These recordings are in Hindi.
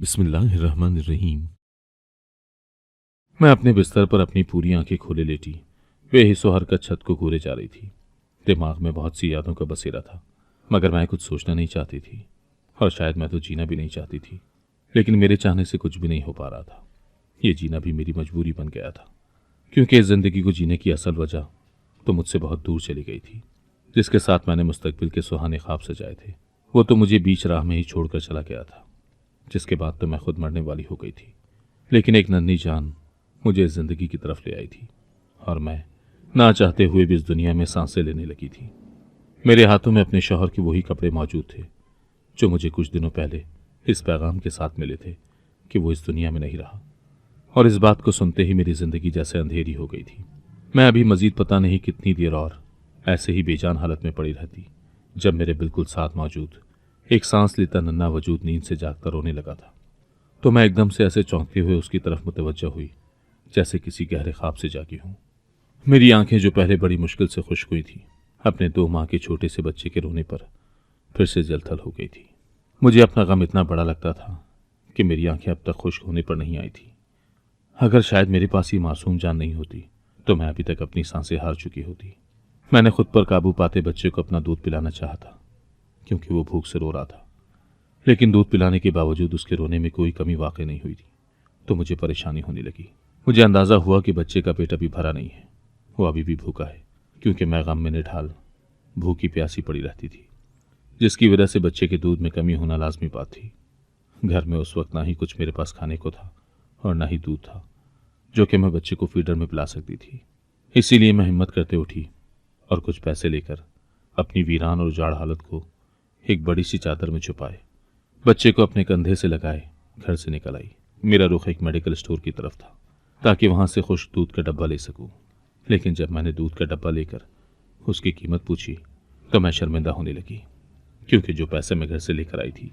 बिस्मिल्लाहिर्रहमानिर्रहीम। मैं अपने बिस्तर पर अपनी पूरी आंखें खोले लेटी बेहिस्सो हरकत छत को घूरे जा रही थी। दिमाग में बहुत सी यादों का बसेरा था, मगर मैं कुछ सोचना नहीं चाहती थी और शायद मैं तो जीना भी नहीं चाहती थी। लेकिन मेरे चाहने से कुछ भी नहीं हो पा रहा था। ये जीना भी मेरी मजबूरी बन गया था, क्योंकि इस जिंदगी को जीने की असल वजह तो मुझसे बहुत दूर चली गई थी। जिसके साथ मैंने मुस्तकबिल के सुहाने ख्वाब सजाए थे, वो तो मुझे बीच राह में ही छोड़कर चला गया था। जिसके बाद तो मैं खुद मरने वाली हो गई थी। लेकिन एक नन्ही जान मुझे इस जिंदगी की तरफ ले आई थी और मैं ना चाहते हुए भी इस दुनिया में सांसें लेने लगी थी। मेरे हाथों में अपने शौहर के वही कपड़े मौजूद थे जो मुझे कुछ दिनों पहले इस पैगाम के साथ मिले थे कि वो इस दुनिया में नहीं रहा। और इस बात को सुनते ही मेरी जिंदगी जैसे अंधेरी हो गई थी। मैं अभी मजीद पता नहीं कितनी देर और ऐसे ही बेजान हालत में पड़ी रहती, जब मेरे बिल्कुल साथ मौजूद एक सांस लेता नन्हा वजूद नींद से जागता रोने लगा था। तो मैं एकदम से ऐसे चौंकते हुए उसकी तरफ मुतवज्जह हुई जैसे किसी गहरे ख्वाब से जागी हूं। मेरी आंखें जो पहले बड़ी मुश्किल से खुश्क हुई थी, अपने 2 माह के छोटे से बच्चे के रोने पर फिर से जलथल हो गई थी। मुझे अपना गम इतना बड़ा लगता था कि मेरी आंखें अब तक खुश्क होने पर नहीं आई थी। अगर शायद मेरे पास ये मासूम जान नहीं होती तो मैं अभी तक अपनी सांसें हार चुकी होती। मैंने खुद पर काबू पाते बच्चे को अपना दूध पिलाना चाहा था, क्योंकि वो भूख से रो रहा था। लेकिन दूध पिलाने के बावजूद उसके रोने में कोई कमी वाकई नहीं हुई थी। तो मुझे परेशानी होने लगी। मुझे अंदाजा हुआ कि बच्चे का पेट अभी भरा नहीं है, वो अभी भी भूखा है, क्योंकि मैं गम में निढाल भूखी प्यासी पड़ी रहती थी, जिसकी वजह से बच्चे के दूध में कमी होना लाजमी बात थी। घर में उस वक्त ना ही कुछ मेरे पास खाने को था और ना ही दूध था जो कि मैं बच्चे को फीडर में पिला सकती थी। इसीलिए मैं हिम्मत करते उठी और कुछ पैसे लेकर अपनी वीरान और उजाड़ हालत को एक बड़ी सी चादर में छुपाए बच्चे को अपने कंधे से लगाए घर से निकल आई। मेरा रुख एक मेडिकल स्टोर की तरफ था, ताकि वहां से खुश्क दूध का डब्बा ले सकूं। लेकिन जब मैंने दूध का डब्बा लेकर उसकी कीमत पूछी तो मैं शर्मिंदा होने लगी, क्योंकि जो पैसे मैं घर से लेकर आई थी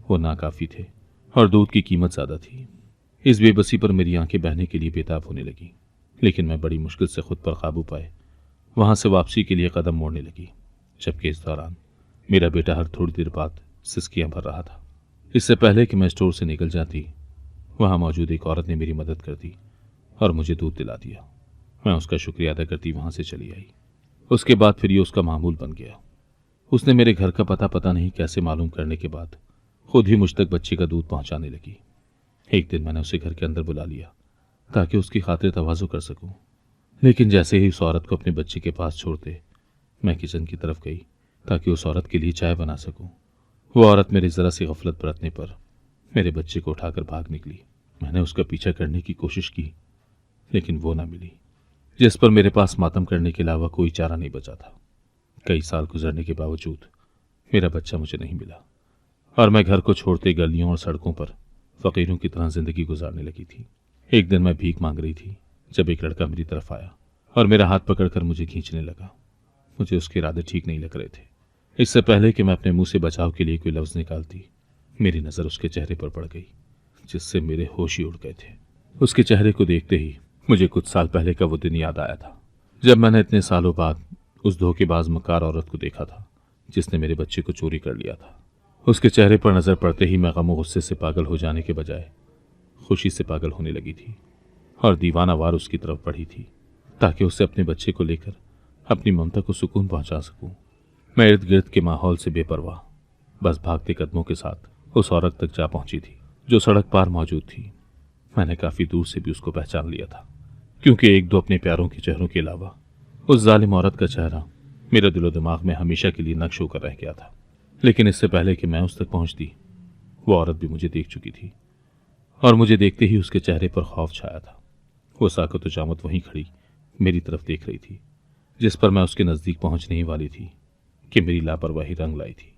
वो नाकाफी थे और दूध की कीमत ज्यादा थी। इस बेबसी पर मेरी आंखें बहने के लिए बेताब होने लगी। लेकिन मैं बड़ी मुश्किल से खुद पर काबू पाए वहां से वापसी के लिए कदम मोड़ने लगी, जबकि इस दौरान मेरा बेटा हर थोड़ी देर बाद सिसकियां भर रहा था। इससे पहले कि मैं स्टोर से निकल जाती, वहां मौजूद एक औरत ने मेरी मदद कर दी और मुझे दूध दिला दिया। मैं उसका शुक्रिया अदा करती वहां से चली आई। उसके बाद फिर ये उसका मामूल बन गया। उसने मेरे घर का पता नहीं कैसे मालूम करने के बाद खुद ही मुझ तक बच्चे का दूध पहुंचाने लगी। एक दिन मैंने उसे घर के अंदर बुला लिया ताकि उसकी खातिर तवाज़ु कर सकूं। लेकिन जैसे ही उस औरत को अपने बच्चे के पास छोड़ते मैं किचन की तरफ गई ताकि उस औरत के लिए चाय बना सकूं, वो औरत मेरी जरा सी गफलत बरतने पर मेरे बच्चे को उठाकर भाग निकली। मैंने उसका पीछा करने की कोशिश की, लेकिन वो ना मिली, जिस पर मेरे पास मातम करने के अलावा कोई चारा नहीं बचा था। कई साल गुजरने के बावजूद मेरा बच्चा मुझे नहीं मिला और मैं घर को छोड़ते गलियों और सड़कों पर फकीरों की तरह जिंदगी गुजारने लगी थी। एक दिन मैं भीख मांग रही थी जब एक लड़का मेरी तरफ आया और मेरा हाथ पकड़कर मुझे खींचने लगा। मुझे उसके इरादे ठीक नहीं लग रहे थे। इससे पहले कि मैं अपने मुंह से बचाव के लिए कोई लफ्ज निकालती, मेरी नजर उसके चेहरे पर पड़ गई, जिससे मेरे होश ही उड़ गए थे। उसके चेहरे को देखते ही मुझे कुछ साल पहले का वो दिन याद आया था, जब मैंने इतने सालों बाद उस धोखेबाज मकार औरत को देखा था जिसने मेरे बच्चे को चोरी कर लिया था। उसके चेहरे पर नजर पड़ते ही मैं गम और गुस्से से पागल हो जाने के बजाय खुशी से पागल होने लगी थी और दीवानावार उसकी तरफ बढ़ी थी ताकि उसे अपने बच्चे को लेकर अपनी ममता को सुकून पहुंचा सकूं। मैं इर्द गिर्द के माहौल से बेपरवाह बस भागते कदमों के साथ उस औरत तक जा पहुंची थी जो सड़क पार मौजूद थी। मैंने काफी दूर से भी उसको पहचान लिया था, क्योंकि एक दो अपने प्यारों के चेहरों के अलावा उस जालिम औरत का चेहरा मेरे दिलो दिमाग में हमेशा के लिए नक्श होकर रह गया था। लेकिन इससे पहले कि मैं उस तक पहुंचती, वो औरत भी मुझे देख चुकी थी और मुझे देखते ही उसके चेहरे पर खौफ छाया था। वो साकत व जामत वहीं खड़ी मेरी तरफ देख रही थी, जिस पर मैं उसके नजदीक पहुंचने ही वाली थी कि मेरी लापरवाही रंग लाई थी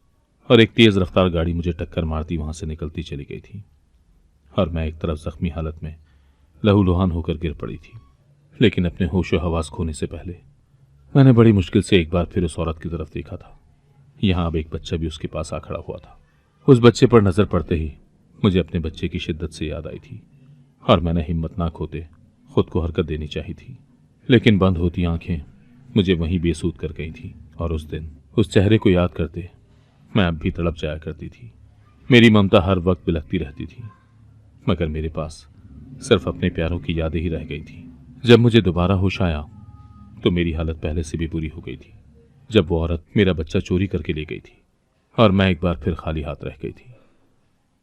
और एक तेज रफ्तार गाड़ी मुझे टक्कर मारती वहां से निकलती चली गई थी और मैं एक तरफ जख्मी हालत में लहूलुहान होकर गिर पड़ी थी। लेकिन अपने होशो हवास खोने से पहले मैंने बड़ी मुश्किल से एक बार फिर उस औरत की तरफ देखा था। यहां अब एक बच्चा भी उसके पास आ खड़ा हुआ था। उस बच्चे पर नजर पड़ते ही मुझे अपने बच्चे की शिद्दत से याद आई थी और मैंने हिम्मत ना खोते खुद को हरकत देनी चाहिए थी। लेकिन बंद होती आंखें मुझे वहीं बेसूध कर गई थी और उस दिन उस चेहरे को याद करते मैं अब भी तड़प जाया करती थी। मेरी ममता हर वक्त बिलखती रहती थी मगर मेरे पास सिर्फ अपने प्यारों की यादें ही रह गई थी। जब मुझे दोबारा होश आया तो मेरी हालत पहले से भी बुरी हो गई थी, जब वो औरत मेरा बच्चा चोरी करके ले गई थी और मैं एक बार फिर खाली हाथ रह गई थी।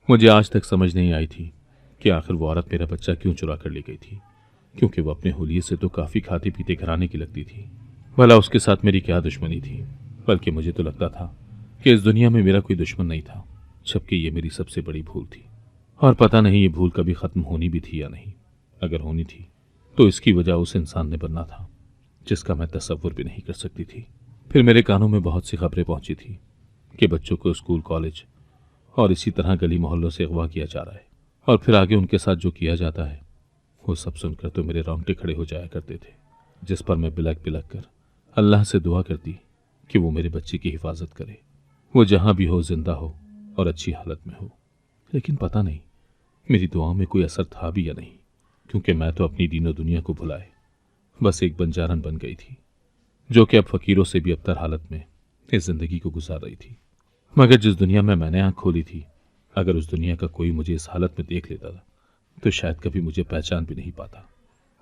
मुझे आज तक समझ नहीं आई थी कि आखिर वो औरत मेरा बच्चा क्यों चुरा कर ले गई थी, क्योंकि वो अपने हुलिये से तो काफ़ी खाते पीते घराने की लगती थी। भला उसके साथ मेरी क्या दुश्मनी थी? बल्कि मुझे तो लगता था कि इस दुनिया में मेरा कोई दुश्मन नहीं था, जबकि ये मेरी सबसे बड़ी भूल थी। और पता नहीं ये भूल कभी ख़त्म होनी भी थी या नहीं। अगर होनी थी तो इसकी वजह उस इंसान ने बनना था जिसका मैं तसव्वुर भी नहीं कर सकती थी। फिर मेरे कानों में बहुत सी खबरें पहुंची थी कि बच्चों को स्कूल, कॉलेज और इसी तरह गली मोहल्लों से अगवा किया जा रहा है, और फिर आगे उनके साथ जो किया जाता है वो सब सुनकर तो मेरे रोंगटे खड़े हो जाया करते थे, जिस पर मैं बिलक बिलक कर अल्लाह से दुआ करती कि वो मेरे बच्चे की हिफाजत करे, वो जहाँ भी हो, जिंदा हो और अच्छी हालत में हो। लेकिन पता नहीं मेरी दुआओं में कोई असर था भी या नहीं, क्योंकि मैं तो अपनी दीनो दुनिया को भुलाए बस एक बंजारन बन गई थी, जो कि अब फकीरों से भी अबतर हालत में इस जिंदगी को गुजार रही थी। मगर जिस दुनिया में मैंने आंख खोली थी, अगर उस दुनिया का कोई मुझे इस हालत में देख लेता था तो शायद कभी मुझे पहचान भी नहीं पाता,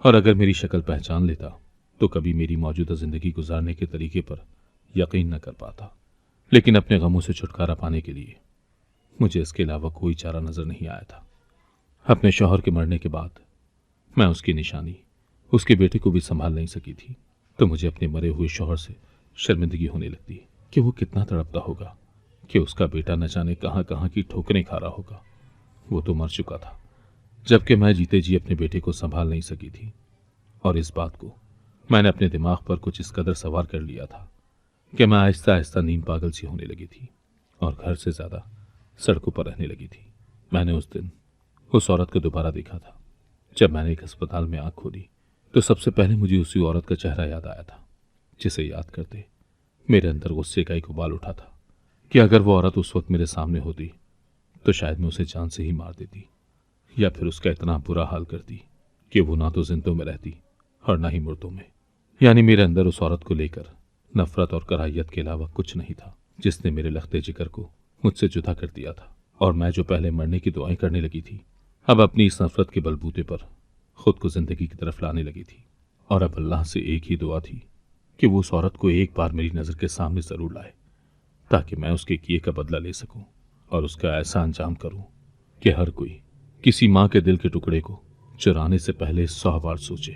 और अगर मेरी शक्ल पहचान लेता तो कभी मेरी मौजूदा जिंदगी गुजारने के तरीके पर यकीन न कर पाता। लेकिन अपने गमों से छुटकारा पाने के लिए मुझे इसके अलावा कोई चारा नजर नहीं आया था। अपने शौहर के मरने के बाद मैं उसकी निशानी, उसके बेटे को भी संभाल नहीं सकी थी, तो मुझे अपने मरे हुए शौहर से शर्मिंदगी होने लगती कि वो कितना तड़पता होगा कि उसका बेटा न जाने कहाँ कहाँ की ठोकरें खा रहा होगा। वो तो मर चुका था, जबकि मैं जीते जी अपने बेटे को संभाल नहीं सकी थी। और इस बात को मैंने अपने दिमाग पर कुछ इस कदर सवार कर लिया था कि मैं आहिस्ता आहिस्ता नींद पागल सी होने लगी थी और घर से ज़्यादा सड़कों पर रहने लगी थी। मैंने उस दिन उस औरत को दोबारा देखा था। जब मैंने एक अस्पताल में आँख खोली तो सबसे पहले मुझे उसी औरत का चेहरा याद आया था, जिसे याद करते मेरे अंदर गुस्से का एक उबाल उठा था कि अगर वो औरत उस वक्त मेरे सामने होती तो शायद मैं उसे जान से ही मार देती, या फिर उसका इतना बुरा हाल करती कि वो ना तो जिंदों में रहती और ना ही मुर्दों में। यानी मेरे अंदर उस औरत को लेकर नफरत और कराहियत के अलावा कुछ नहीं था, जिसने मेरे लख्ते जिगर को मुझसे जुदा कर दिया था। और मैं जो पहले मरने की दुआएं करने लगी थी, अब अपनी इस नफरत के बलबूते पर खुद को जिंदगी की तरफ लाने लगी थी। और अब अल्लाह से एक ही दुआ थी कि वो उस औरत को एक बार मेरी नज़र के सामने ज़रूर लाए, ताकि मैं उसके किए का बदला ले सकूं और उसका ऐसा अंजाम करूं कि हर कोई किसी माँ के दिल के टुकड़े को चुराने से पहले 100 बार सोचे।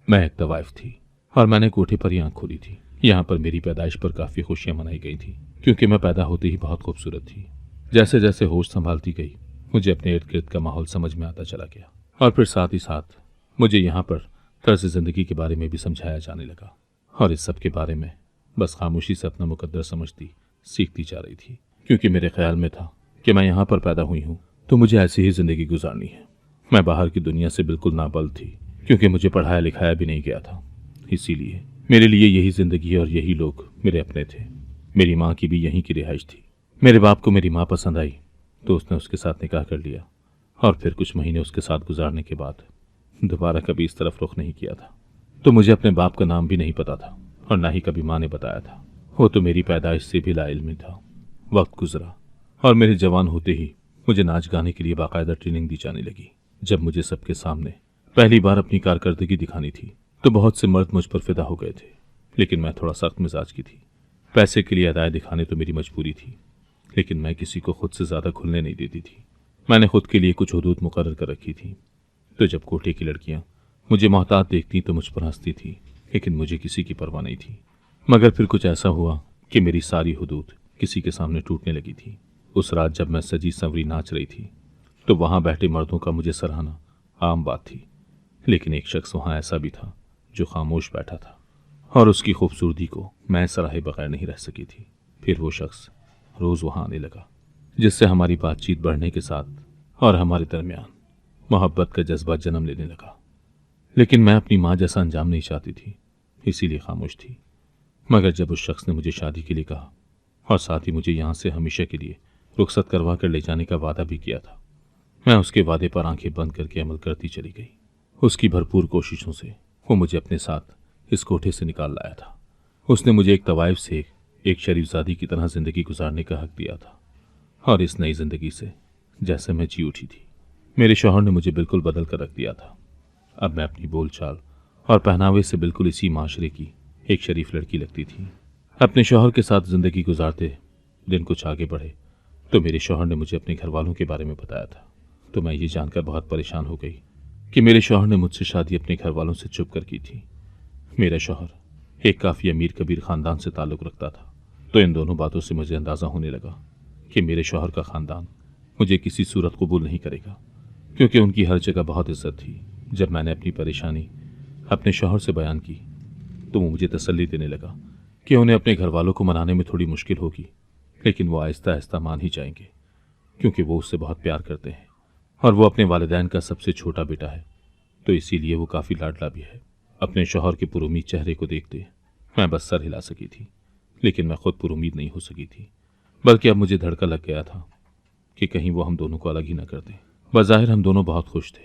मैं एक तवाइफ थी और मैंने कोठे पर ही आँख खोली थी। यहाँ पर मेरी पैदाइश पर काफ़ी खुशियाँ मनाई गई थी, क्योंकि मैं पैदा होते ही बहुत खूबसूरत थी। जैसे जैसे होश संभालती गई, मुझे अपने इर्द गिर्द का माहौल समझ में आता चला गया, और फिर साथ ही साथ मुझे यहाँ पर तर्ज ज़िंदगी के बारे में भी समझाया जाने लगा। और इस सब के बारे में बस खामोशी से अपना मुकद्दर समझती सीखती जा रही थी, क्योंकि मेरे ख्याल में था कि मैं यहाँ पर पैदा हुई हूँ तो मुझे ऐसी ही ज़िंदगी गुजारनी है। मैं बाहर की दुनिया से बिल्कुल नाबल्द थी, क्योंकि मुझे पढ़ाया लिखाया भी नहीं गया था। इसीलिए मेरे लिए यही ज़िंदगी और यही लोग मेरे अपने थे। मेरी माँ की भी यहीं की रिहाइश थी। मेरे बाप को मेरी माँ पसंद आई तो उसने उसके साथ निकाह कर लिया, और फिर कुछ महीने उसके साथ गुजारने के बाद दोबारा कभी इस तरफ रुख नहीं किया था। तो मुझे अपने बाप का नाम भी नहीं पता था, और ना ही कभी माँ ने बताया था। वो तो मेरी पैदाइश से भी लाइल्म था। वक्त गुजरा और मेरे जवान होते ही मुझे नाच गाने के लिए बाकायदा ट्रेनिंग दी जाने लगी। जब मुझे सबके सामने पहली बार अपनी कारकर्दगी दिखानी थी तो बहुत से मर्द मुझ पर फिदा हो गए थे, लेकिन मैं थोड़ा सख्त मिजाज की थी। पैसे के लिए अदाएँ दिखाने तो मेरी मजबूरी थी, लेकिन मैं किसी को खुद से ज़्यादा खुलने नहीं देती थी। मैंने खुद के लिए कुछ हदूद मुकर्रर कर रखी थी। तो जब कोठे की लड़कियां मुझे मोहतात देखती तो मुझ पर हंसती थी, लेकिन मुझे किसी की परवाह नहीं थी। मगर फिर कुछ ऐसा हुआ कि मेरी सारी हदूद किसी के सामने टूटने लगी थी। उस रात जब मैं सजी संवरी नाच रही थी तो वहां बैठे मर्दों का मुझे सराहना आम बात थी, लेकिन एक शख्स वहां ऐसा भी था जो खामोश बैठा था, और उसकी खूबसूरती को मैं सराहे बगैर नहीं रह सकी थी। फिर वो शख्स रोज़ वहां आने लगा, जिससे हमारी बातचीत बढ़ने के साथ और हमारे दरमियान मोहब्बत का जज्बा जन्म लेने लगा। लेकिन मैं अपनी माँ जैसा अंजाम नहीं चाहती थी, इसीलिए खामोश थी। मगर जब उस शख्स ने मुझे शादी के लिए कहा और साथ ही मुझे यहाँ से हमेशा के लिए रुखसत करवा कर ले जाने का वादा भी किया था, मैं उसके वादे पर आंखें बंद करके अमल करती चली गई। उसकी भरपूर कोशिशों से वो मुझे अपने साथ इस कोठे से निकाल लाया था। उसने मुझे एक तवाइफ से एक शरीफजादी की तरह जिंदगी गुजारने का हक दिया था, और इस नई जिंदगी से जैसे मैं जी उठी थी, मेरे शौहर ने मुझे बिल्कुल बदल कर रख दिया था। अब मैं अपनी बोलचाल और पहनावे से बिल्कुल इसी माशरे की एक शरीफ लड़की लगती थी। अपने शौहर के साथ जिंदगी गुजारते दिन कुछ आगे बढ़े तो मेरे शौहर ने मुझे अपने घर वालों के बारे में बताया था। तो मैं ये जानकर बहुत परेशान हो गई कि मेरे शौहर ने मुझसे शादी अपने घर वालों से छुप कर की थी। मेरा शौहर एक काफ़ी अमीर कबीर ख़ानदान से ताल्लुक़ रखता था। तो इन दोनों बातों से मुझे अंदाज़ा होने लगा कि मेरे शौहर का ख़ानदान मुझे किसी सूरत कबूल नहीं करेगा, क्योंकि उनकी हर जगह बहुत इज्जत थी। जब मैंने अपनी परेशानी अपने शौहर से बयान की तो वो मुझे तसल्ली देने लगा कि उन्हें अपने घर वालों को मनाने में थोड़ी मुश्किल होगी, लेकिन वो आहिस्ता आहिस्ता मान ही जाएंगे, क्योंकि वो उससे बहुत प्यार करते हैं और वो अपने वालिदैन का सबसे छोटा बेटा है, तो इसीलिए वो काफ़ी लाडला भी है। अपने शौहर के पुरुमीद चेहरे को देखते मैं बस सर हिला सकी थी, लेकिन मैं खुद पुरुमीद नहीं हो सकी थी, बल्कि अब मुझे धड़का लग गया था कि कहीं वो हम दोनों को अलग ही न कर दें। बज़ाहिर हम दोनों बहुत खुश थे,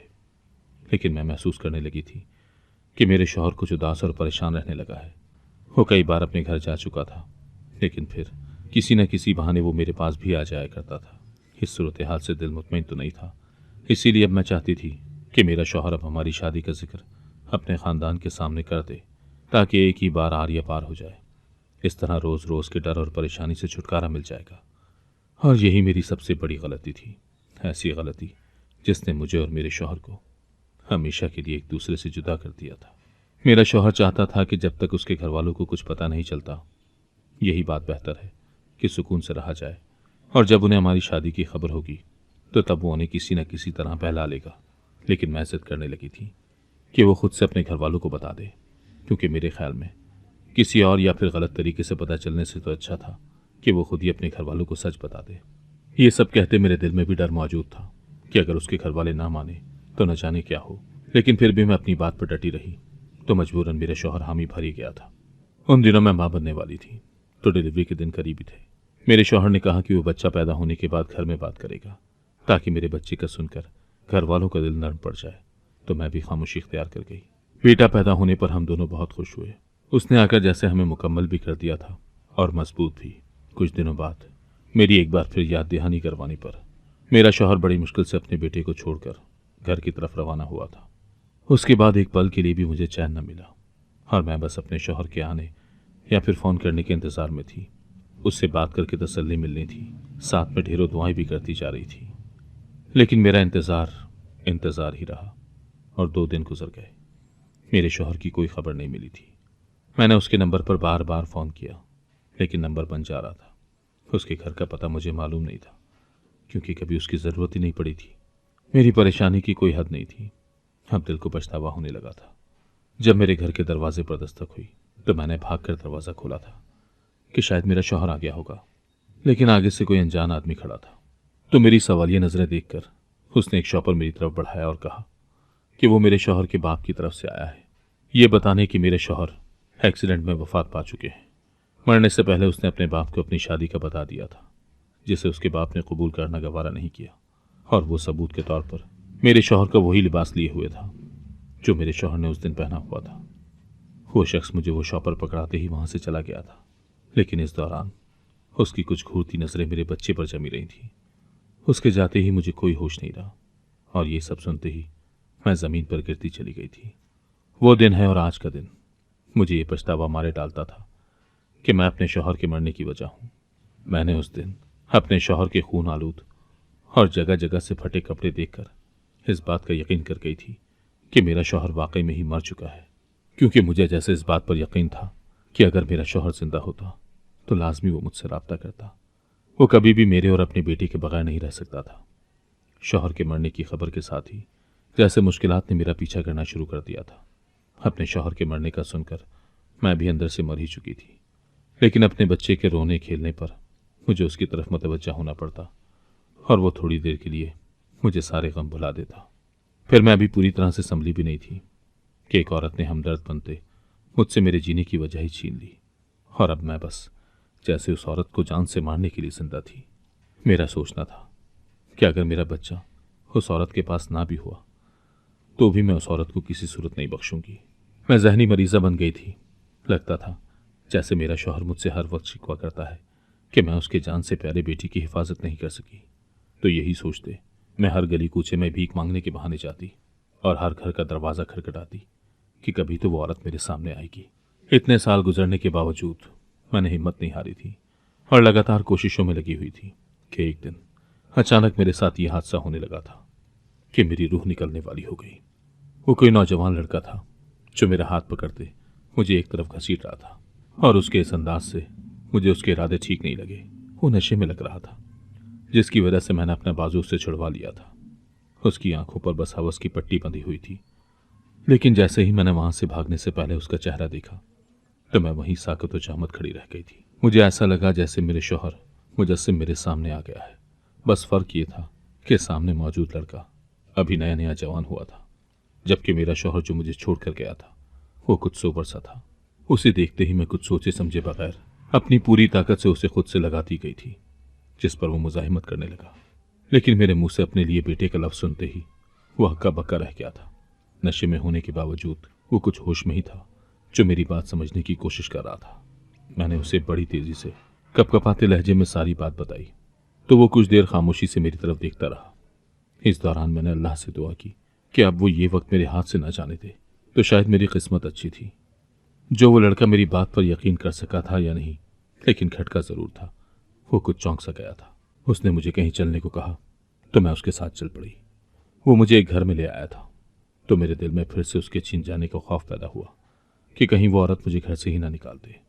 लेकिन मैं महसूस करने लगी थी कि मेरे शौहर कुछ उदास और परेशान रहने लगा है। वो कई बार अपने घर जा चुका था, लेकिन फिर किसी न किसी बहाने वो मेरे पास भी आ जाया करता था। इस सूरत हाल से दिल मुतमईन तो नहीं था, इसीलिए अब मैं चाहती थी कि मेरा शौहर अब हमारी शादी का जिक्र अपने ख़ानदान के सामने कर दे, ताकि एक ही बार आर या पार हो जाए। इस तरह रोज़ रोज़ के डर और परेशानी से छुटकारा मिल जाएगा। और यही मेरी सबसे बड़ी गलती थी, ऐसी गलती जिसने मुझे और मेरे शौहर को हमेशा के लिए एक दूसरे से जुदा कर दिया था। मेरा शौहर चाहता था कि जब तक उसके घर वालों को कुछ पता नहीं चलता, यही बात बेहतर है कि सुकून से रहा जाए, और जब उन्हें हमारी शादी की खबर होगी तो तब वो उन्हें किसी न किसी तरह बहला लेगा। लेकिन मैं जिद करने लगी थी कि वो खुद से अपने घर वालों को बता दे, क्योंकि मेरे ख्याल में किसी और या फिर गलत तरीके से पता चलने से तो अच्छा था कि वो खुद ही अपने घर वालों को सच बता दे। ये सब कहते मेरे दिल में भी डर मौजूद था कि अगर उसके घर वाले ना माने तो न जाने क्या हो, लेकिन फिर भी मैं अपनी बात पर डटी रही तो मजबूरन मेरा शौहर हामी भर ही गया था। उन दिनों मैं मां बनने वाली थी, तो डिलीवरी के दिन करीबी थे। मेरे शौहर ने कहा कि वो बच्चा पैदा होने के बाद घर में बात करेगा, ताकि मेरे बच्चे का सुनकर घर वालों का दिल नरम पड़ जाए। तो मैं भी खामोशी इख्तियार कर गई। बेटा पैदा होने पर हम दोनों बहुत खुश हुए। उसने आकर जैसे हमें मुकम्मल भी कर दिया था और मजबूत भी। कुछ दिनों बाद मेरी एक बार फिर याद दहानी करवाने पर मेरा शौहर बड़ी मुश्किल से अपने बेटे को छोड़कर घर की तरफ रवाना हुआ था। उसके बाद एक पल के लिए भी मुझे चैन न मिला, और मैं बस अपने शौहर के आने या फिर फ़ोन करने के इंतज़ार में थी। उससे बात करके तसल्ली मिलनी थी, साथ में ढेरों दुआएं भी करती जा रही थी। लेकिन मेरा इंतज़ार ही रहा, और 2 दिन गुजर गए। मेरे शौहर की कोई खबर नहीं मिली थी। मैंने उसके नंबर पर बार बार फ़ोन किया, लेकिन नंबर बंद जा रहा था। उसके घर का पता मुझे मालूम नहीं था, क्योंकि कभी उसकी ज़रूरत ही नहीं पड़ी थी। मेरी परेशानी की कोई हद नहीं थी। अब दिल को पछतावा होने लगा था। जब मेरे घर के दरवाजे पर दस्तक हुई तो मैंने भागकर दरवाज़ा खोला था कि शायद मेरा शौहर आ गया होगा, लेकिन आगे से कोई अनजान आदमी खड़ा था। तो मेरी सवालिया नज़रें देखकर उसने एक शॉपर मेरी तरफ बढ़ाया और कहा कि वो मेरे शौहर के बाप की तरफ से आया है, ये बताने कि मेरे शौहर एक्सीडेंट में वफात पा चुके हैं। मरने से पहले उसने अपने बाप को अपनी शादी का बता दिया था, जिसे उसके बाप ने कबूल करना गवारा नहीं किया, और वो सबूत के तौर पर मेरे शौहर का वही लिबास लिए हुए था जो मेरे शौहर ने उस दिन पहना हुआ था। वो शख्स मुझे वो शॉपर पकड़ाते ही वहां से चला गया था, लेकिन इस दौरान उसकी कुछ घूरती नजरें मेरे बच्चे पर जमी रही थी। उसके जाते ही मुझे कोई होश नहीं रहा, और ये सब सुनते ही मैं ज़मीन पर गिरती चली गई थी। वो दिन है और आज का दिन मुझे ये पछतावा मारे डालता था कि मैं अपने शौहर के मरने की वजह हूँ। मैंने उस दिन अपने शौहर के खून आलूद और जगह जगह से फटे कपड़े देखकर इस बात का यकीन कर गई थी कि मेरा शौहर वाकई में ही मर चुका है, क्योंकि मुझे जैसे इस बात पर यकीन था कि अगर मेरा शौहर जिंदा होता तो लाजमी वो मुझसे राब्ता करता। वो कभी भी मेरे और अपने बेटे के बगैर नहीं रह सकता था। शौहर के मरने की खबर के साथ ही जैसे मुश्किलात ने मेरा पीछा करना शुरू कर दिया था। अपने शौहर के मरने का सुनकर मैं भी अंदर से मर ही चुकी थी, लेकिन अपने बच्चे के रोने खेलने पर मुझे उसकी तरफ मुतवज्जा होना पड़ता, और वो थोड़ी देर के लिए मुझे सारे गम भुला देता। फिर मैं अभी पूरी तरह से संभली भी नहीं थी कि एक औरत ने हमदर्द बनते मुझसे मेरे जीने की वजह ही छीन ली, और अब मैं बस जैसे उस औरत को जान से मारने के लिए जिंदा थी। मेरा सोचना था कि अगर मेरा बच्चा उस औरत के पास ना भी हुआ तो भी मैं उस औरत को किसी सूरत नहीं बख्शूंगी। मैं जहनी मरीज़ा बन गई थी। लगता था जैसे मेरा शौहर मुझसे हर वक्त शिकवा करता है कि मैं उसके जान से प्यारे बेटी की हिफाजत नहीं कर सकी। तो यही सोचते मैं हर गली कूचे में भीख मांगने के बहाने जाती और हर घर का दरवाज़ा खटखटाती कि कभी तो वो औरत मेरे सामने आएगी। इतने साल गुजरने के बावजूद मैंने हिम्मत नहीं हारी थी और लगातार कोशिशों में लगी हुई थी कि एक दिन अचानक मेरे साथ ये हादसा होने लगा था कि मेरी रूह निकलने वाली हो गई। वो कोई नौजवान लड़का था जो मेरा हाथ पकड़ते मुझे एक तरफ घसीट रहा था और उसके इस अंदाज से मुझे उसके इरादे ठीक नहीं लगे। वो नशे में लग रहा था, जिसकी वजह से मैंने अपना बाजू उससे छुड़वा लिया था। उसकी आंखों पर बस हवस की पट्टी बंधी हुई थी, लेकिन जैसे ही मैंने वहां से भागने से पहले उसका चेहरा देखा तो मैं वहीं साकत चामत खड़ी रह गई थी। मुझे ऐसा लगा जैसे मेरे शौहर मुजस्सिम मेरे सामने आ गया है। बस फर्क ये था कि सामने मौजूद लड़का अभी नया नया जवान हुआ था, जबकि मेरा शौहर जो मुझे छोड़कर गया था वो कुछ सोबर सा था। उसे देखते ही मैं कुछ सोचे समझे बगैर अपनी पूरी ताकत से उसे खुद से लगाती गई थी, जिस पर वो मुजाहिमत करने लगा। लेकिन मेरे मुंह से अपने लिए बेटे का लफ्ज सुनते ही वो हक्का बक्का रह गया था। नशे में होने के बावजूद वो कुछ होश में ही था, जो मेरी बात समझने की कोशिश कर रहा था। मैंने उसे बड़ी तेजी से कपकपाते लहजे में सारी बात बताई तो वो कुछ देर खामोशी से मेरी तरफ देखता रहा। इस दौरान मैंने अल्लाह से दुआ की कि अब वो ये वक्त मेरे हाथ से न जाने दे, तो शायद मेरी किस्मत अच्छी थी जो वो लड़का मेरी बात पर यकीन कर सका था या नहीं, लेकिन खटका जरूर था। वो कुछ चौंक सा गया था। उसने मुझे कहीं चलने को कहा तो मैं उसके साथ चल पड़ी। वो मुझे एक घर में ले आया था तो मेरे दिल में फिर से उसके छीन जाने का खौफ पैदा हुआ कि कहीं वो औरत मुझे घर से ही ना निकाल दे।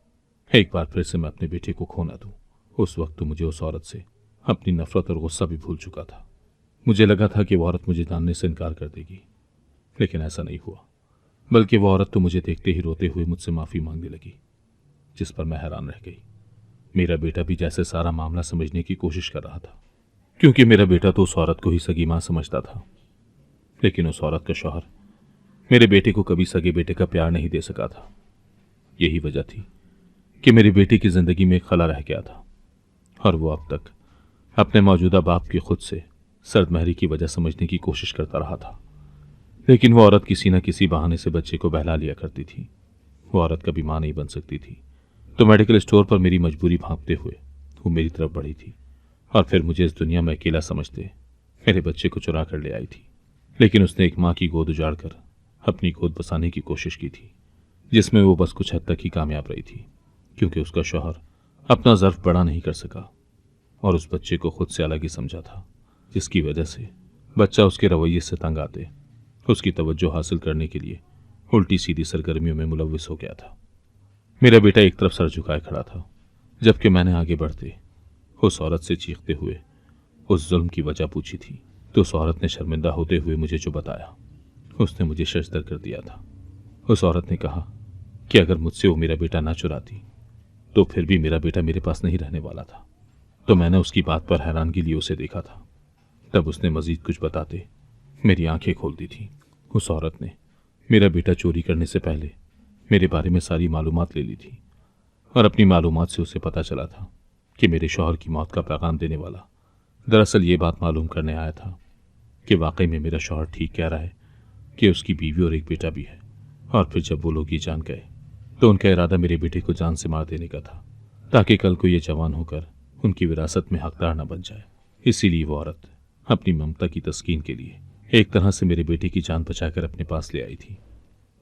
एक बार फिर से मैं अपने बेटे को खो ना दूं। उस वक्त तो मुझे उस औरत से अपनी नफरत और गुस्सा भी भूल चुका था। मुझे लगा था कि वो औरत मुझे जानने से इनकार कर देगी, लेकिन ऐसा नहीं हुआ। बल्कि वो औरत तो मुझे देखते ही रोते हुए मुझसे माफ़ी मांगने लगी, जिस पर मैं हैरान रह गई। मेरा बेटा भी जैसे सारा मामला समझने की कोशिश कर रहा था, क्योंकि मेरा बेटा तो उस औरत को ही सगी मां समझता था। लेकिन उस औरत का शौहर मेरे बेटे को कभी सगे बेटे का प्यार नहीं दे सका था। यही वजह थी कि मेरे बेटे की जिंदगी में एक खला रह गया था और वो अब तक अपने मौजूदा बाप की खुद से सर्दमहरी की वजह समझने की कोशिश करता रहा था। लेकिन वो औरत किसी न किसी बहाने से बच्चे को बहला लिया करती थी। वो औरत कभी मां नहीं बन सकती थी, तो मेडिकल स्टोर पर मेरी मजबूरी भांपते हुए वो मेरी तरफ बढ़ी थी और फिर मुझे इस दुनिया में अकेला समझते मेरे बच्चे को चुरा कर ले आई थी। लेकिन उसने एक मां की गोद उजाड़कर अपनी गोद बसाने की कोशिश की थी, जिसमें वो बस कुछ हद तक ही कामयाब रही थी, क्योंकि उसका शौहर अपना ज़र्फ बड़ा नहीं कर सका और उस बच्चे को खुद से अलग ही समझा था, जिसकी वजह से बच्चा उसके रवैये से तंग आते उसकी तवज्जो हासिल करने के लिए उल्टी सीधी सरगर्मियों में मुलव्विस हो गया था। मेरा बेटा एक तरफ सर झुकाए खड़ा था, जबकि मैंने आगे बढ़ते उस औरत से चीखते हुए उस जुल्म की वजह पूछी थी। तो उस औरत ने शर्मिंदा होते हुए मुझे जो बताया उसने मुझे शर्मदर कर दिया था। उस औरत ने कहा कि अगर मुझसे वो मेरा बेटा ना चुराती तो फिर भी मेरा बेटा मेरे पास नहीं रहने वाला था। तो मैंने उसकी बात पर हैरानगी लिए उसे देखा था। तब उसने मजीद कुछ बताते मेरी आंखें खोल दी थी। उस औरत ने मेरा बेटा चोरी करने से पहले मेरे बारे में सारी मालूमात ले ली थी और अपनी मालूमात से उसे पता चला था कि मेरे शौहर की मौत का पैगाम देने वाला दरअसल ये बात मालूम करने आया था कि वाकई में मेरा शौहर ठीक कह रहा है कि उसकी बीवी और एक बेटा भी है। और फिर जब वो लोग ये जान गए तो उनका इरादा मेरे बेटे को जान से मार देने का था, ताकि कल को ये जवान होकर उनकी विरासत में हकदार न बन जाए। इसीलिए वो औरत अपनी ममता की तस्कीन के लिए एक तरह से मेरे बेटे की जान बचाकर अपने पास ले आई थी।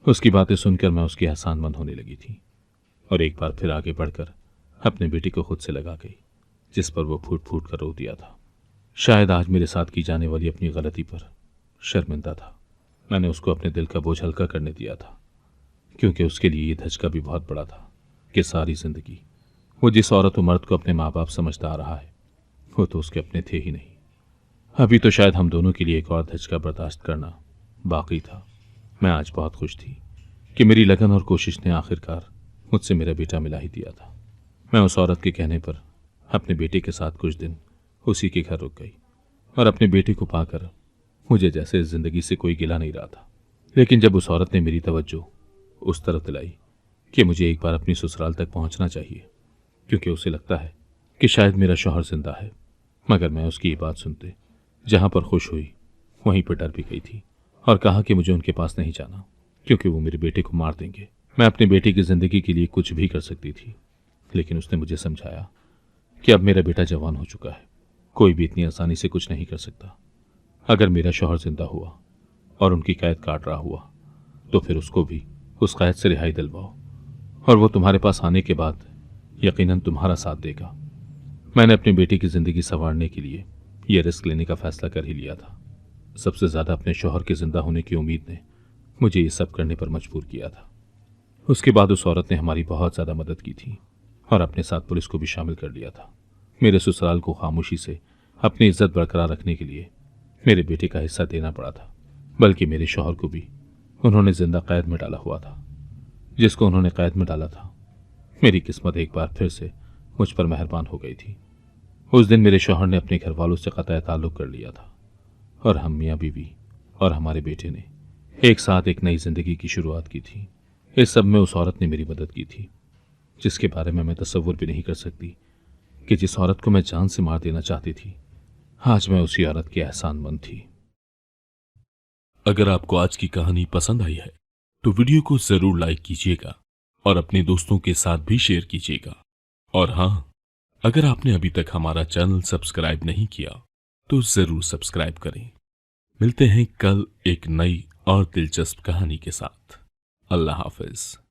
उसकी बातें सुनकर मैं उसकी एहसानमंद होने लगी थी और एक बार फिर आगे बढ़कर अपने बेटे को खुद से लगा गई, जिस पर वो फूट फूट कर रो दिया था। शायद आज मेरे साथ की जाने वाली अपनी गलती पर शर्मिंदा था। मैंने उसको अपने दिल का बोझ हल्का करने दिया था, क्योंकि उसके लिए ये धचका भी बहुत बड़ा था कि सारी जिंदगी वो जिस औरत और मर्द को अपने माँ बाप समझता आ रहा है वो तो उसके अपने थे ही नहीं। अभी तो शायद हम दोनों के लिए एक और धचका बर्दाश्त करना बाकी था। मैं आज बहुत खुश थी कि मेरी लगन और कोशिश ने आखिरकार मुझसे मेरा बेटा मिला ही दिया था। मैं उस औरत के कहने पर अपने बेटे के साथ कुछ दिन उसी के घर रुक गई और अपने बेटे को पाकर मुझे जैसे इस जिंदगी से कोई गिला नहीं रहा था। लेकिन जब उस औरत ने मेरी तवज्जो उस तरफ दिलाई कि मुझे एक बार अपनी ससुराल तक पहुंचना चाहिए, क्योंकि उसे लगता है कि शायद मेरा शौहर जिंदा है, मगर मैं उसकी ये बात सुनते जहां पर खुश हुई वहीं पर डर भी गई थी और कहा कि मुझे उनके पास नहीं जाना, क्योंकि वो मेरे बेटे को मार देंगे। मैं अपने बेटे की जिंदगी के लिए कुछ भी कर सकती थी, लेकिन उसने मुझे समझाया कि अब मेरा बेटा जवान हो चुका है, कोई भी इतनी आसानी से कुछ नहीं कर सकता। अगर मेरा शौहर जिंदा हुआ और उनकी कैद काट रहा हुआ तो फिर उसको भी उस कैद से रिहाई दिलवाओ, और वो तुम्हारे पास आने के बाद यकीनन तुम्हारा साथ देगा। मैंने अपनी बेटी की जिंदगी संवारने के लिए यह रिस्क लेने का फैसला कर ही लिया था। सबसे ज्यादा अपने शौहर के जिंदा होने की उम्मीद ने मुझे ये सब करने पर मजबूर किया था। उसके बाद उस औरत ने हमारी बहुत ज्यादा मदद की थी और अपने साथ पुलिस को भी शामिल कर लिया था। मेरे ससुराल को खामोशी से अपनी इज्जत बरकरार रखने के लिए मेरे बेटे का हिस्सा देना पड़ा था, बल्कि मेरे शौहर को भी उन्होंने जिंदा कैद में डाला हुआ था। जिसको उन्होंने कैद में डाला था, मेरी किस्मत एक बार फिर से मुझ पर मेहरबान हो गई थी। उस दिन मेरे शौहर ने अपने घर वालों से कतई ताल्लुक कर लिया था और हम मियाँ बीवी और हमारे बेटे ने एक साथ एक नई जिंदगी की शुरुआत की थी। इस सब में उस औरत ने मेरी मदद की थी, जिसके बारे में मैं तसव्वुर भी नहीं कर सकती कि जिस औरत को मैं जान से मार देना चाहती थी, आज मैं उसी औरत की एहसानमंद थी। अगर आपको आज की कहानी पसंद आई है तो वीडियो को जरूर लाइक कीजिएगा और अपने दोस्तों के साथ भी शेयर कीजिएगा। और हाँ, अगर आपने अभी तक हमारा चैनल सब्सक्राइब नहीं किया तो जरूर सब्सक्राइब करें। मिलते हैं कल एक नई और दिलचस्प कहानी के साथ। अल्लाह हाफिज।